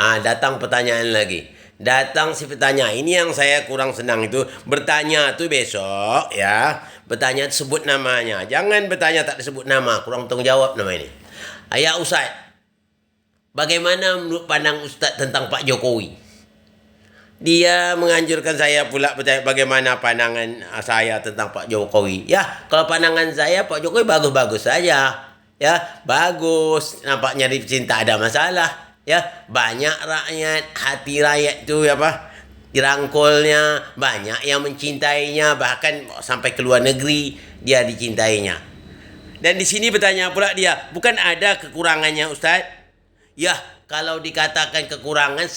Datang pertanyaan lagi. Datang si petanya. Ini yang saya kurang senang itu. Bertanya tuh besok ya. Bertanya sebut namanya. Jangan bertanya tak disebut nama. Kurang tanggung jawab nama ini. Ayah Ustaz, bagaimana menurut pandang Ustaz tentang Pak Jokowi? Dia menganjurkan saya pula bertanya bagaimana pandangan saya tentang Pak Jokowi. Ya, kalau pandangan saya Pak Jokowi bagus-bagus saja. Ya, bagus. Nampaknya dicinta ada masalah. Ya, banyak rakyat, hati rakyat itu apa? Dirangkulnya, banyak yang mencintainya, bahkan sampai ke luar negeri dia dicintainya. Dan di sini bertanya pula dia, bukan ada kekurangannya Ustaz? Ya, kalau dikatakan kekurangan,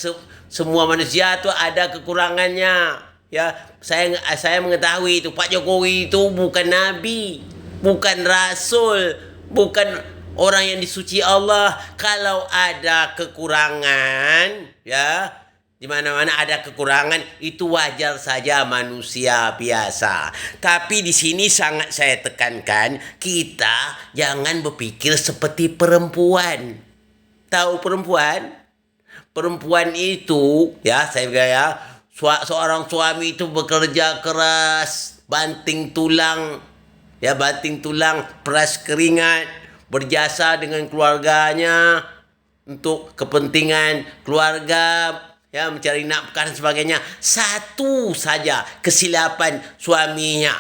semua manusia itu ada kekurangannya. Ya, saya mengetahui itu Pak Jokowi itu bukan nabi, bukan rasul, bukan orang yang disuci Allah. Kalau ada kekurangan, ya, di mana-mana ada kekurangan, itu wajar saja manusia biasa. Tapi di sini sangat saya tekankan, kita jangan berpikir seperti perempuan. Tahu perempuan? Perempuan itu, ya saya bilang ya, seorang suami itu bekerja keras, banting tulang, ya banting tulang, peras keringat, berjasa dengan keluarganya untuk kepentingan keluarga, ya mencari nafkah dan sebagainya. Satu saja kesilapan suaminya,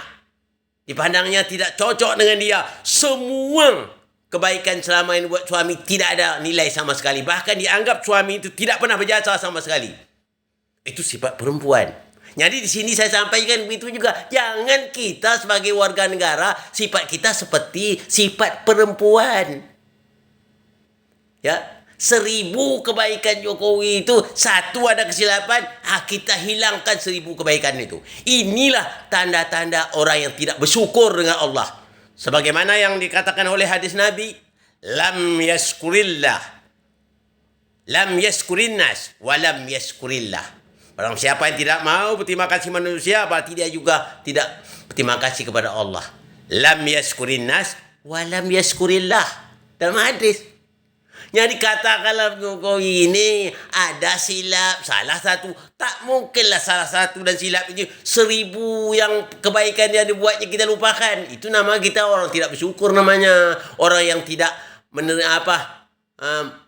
dipandangnya tidak cocok dengan dia, semua kebaikan selama ini buat suami tidak ada nilai sama sekali. Bahkan dianggap suami itu tidak pernah berjasa sama sekali. Itu sifat perempuan. Jadi di sini saya sampaikan begitu juga. Jangan kita sebagai warga negara sifat kita seperti sifat perempuan. Ya, 1000 kebaikan Jokowi itu satu ada kesilapan, kita hilangkan 1000 kebaikan itu. Inilah tanda-tanda orang yang tidak bersyukur dengan Allah. Sebagaimana yang dikatakan oleh hadis Nabi, lam yaskurillah, lam yaskurinnas, wa lam yaskurillah. Barang siapa yang tidak mau berterima kasih manusia, berarti dia juga tidak berterima kasih kepada Allah. Lam yaskurinnas, wa lam yaskurillah. Dalam hadis. Yang dikatakan Jokowi ini ada silap, salah satu. Tak mungkinlah salah satu dan silap itu 1000 yang kebaikan yang dibuatnya kita lupakan. Itu nama kita orang tidak bersyukur namanya. Orang yang tidak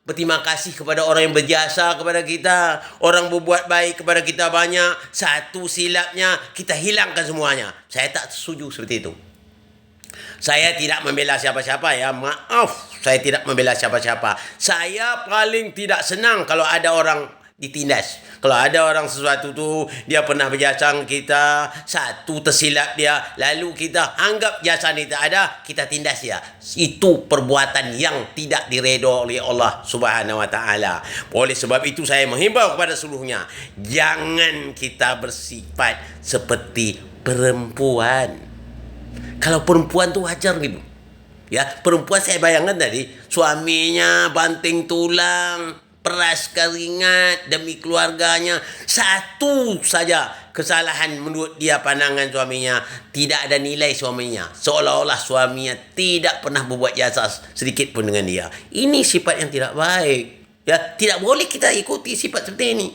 berterima kasih kepada orang yang berjasa kepada kita. Orang berbuat baik kepada kita banyak. Satu silapnya kita hilangkan semuanya. Saya tak setuju seperti itu. Saya tidak membela siapa-siapa ya, maaf, saya tidak membela siapa-siapa. Saya paling tidak senang kalau ada orang ditindas. Kalau ada orang sesuatu tu dia pernah berjasa kita, satu tersilap dia, lalu kita anggap jasa ni tak ada, kita tindas dia. Itu perbuatan yang tidak diredha oleh Allah Subhanahu Wa Taala. Oleh sebab itu saya menghimbau kepada seluruhnya, jangan kita bersifat seperti perempuan. Kalau perempuan tu wajar gitu. Ya, perempuan saya bayangkan tadi, suaminya banting tulang, peras keringat demi keluarganya. Satu saja kesalahan menurut dia pandangan suaminya, tidak ada nilai suaminya. Seolah-olah suaminya tidak pernah berbuat jasa sedikit pun dengan dia. Ini sifat yang tidak baik. Ya, tidak boleh kita ikuti sifat seperti ini.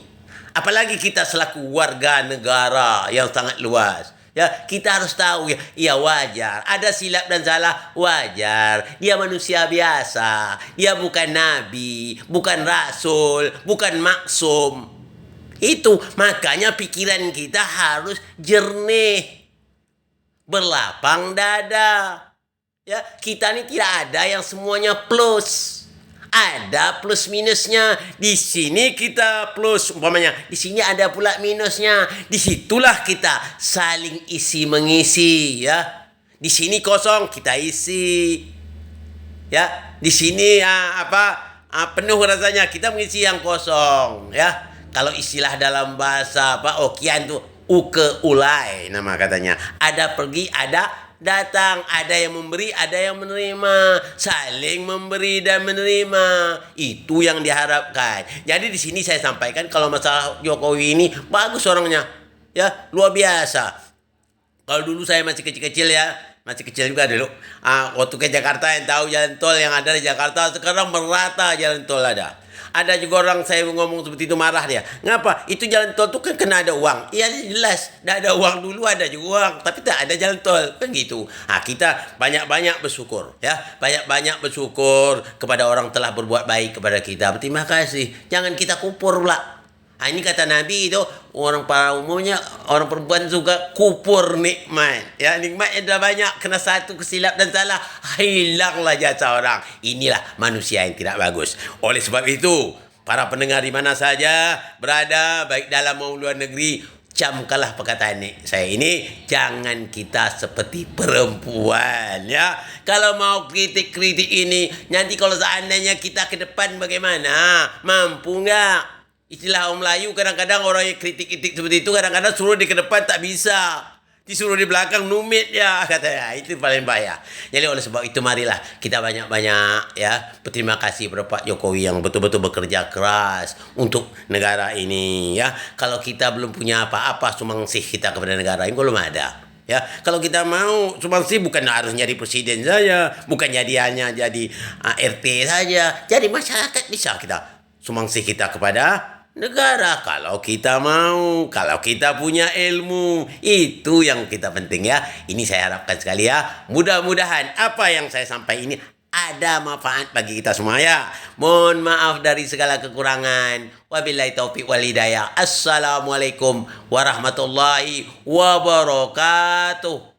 Apalagi kita selaku warga negara yang sangat luas. Ya, kita harus tahu ya wajar. Ada silap dan salah, wajar. Dia manusia biasa. Dia bukan nabi, bukan rasul, bukan maksum. Itu makanya pikiran kita harus jernih, berlapang dada. Ya, kita ini tidak ada yang semuanya plus. Ada plus minusnya. Di sini kita plus, umpamanya di sini ada pula minusnya. Disitulah kita saling isi mengisi, ya. Di sini kosong, kita isi, ya. Di sini penuh rasanya, kita mengisi yang kosong, ya. Kalau istilah dalam bahasa Okian tuh uke ulai nama katanya. Ada pergi, ada datang, ada yang memberi, ada yang menerima, saling memberi dan menerima. Itu yang diharapkan. Jadi di sini saya sampaikan kalau masalah Jokowi ini bagus orangnya, ya luar biasa. Kalau dulu saya masih kecil-kecil ya, masih kecil juga dulu. Waktu ke Jakarta yang tahu jalan tol yang ada di Jakarta sekarang merata jalan tol ada. Ada juga orang saya ngomong seperti itu marah dia. Ngapa? Itu jalan tol tuh kan kena ada uang. Iya jelas, dah ada uang dulu ada juga uang, tapi tak ada jalan tol. Kan gitu. Kita banyak-banyak bersyukur ya. Banyak-banyak bersyukur kepada orang telah berbuat baik kepada kita. Berterima kasih. Jangan kita kupur pula. Ini kata Nabi itu, orang pada umumnya orang perempuan suka kupur nikmat. Ya, nikmatnya dah banyak, kena satu kesilap dan salah, hilanglah jasa orang. Inilah manusia yang tidak bagus. Oleh sebab itu, para pendengar di mana saja berada, baik dalam maupun luar negeri, camkanlah perkataan saya ini, jangan kita seperti perempuan ya. Kalau mau kritik-kritik ini, nanti kalau seandainya kita ke depan bagaimana? Mampu enggak? Istilah orang Melayu kadang-kadang orang yang kritik-kritik seperti itu kadang-kadang suruh di ke depan tak bisa. Disuruh di belakang numit ya katanya. Itu paling bahaya. Jadi oleh sebab itu marilah kita banyak-banyak ya berterima kasih kepada Pak Jokowi yang betul-betul bekerja keras untuk negara ini ya. Kalau kita belum punya apa-apa sumbangsi kita kepada negara ini belum ada. Ya, kalau kita mau sumbangsi bukan harus jadi presiden saja, bukan hanya jadi RT saja, jadi masyarakat bisa kita sumbangsi kita kepada negara kalau kita mau, kalau kita punya ilmu, itu yang kita penting ya. Ini saya harapkan sekali ya. Mudah-mudahan apa yang saya sampaikan ini ada manfaat bagi kita semua ya. Mohon maaf dari segala kekurangan. Wabillahi taufiq wal hidayah. Assalamualaikum warahmatullahi wabarakatuh.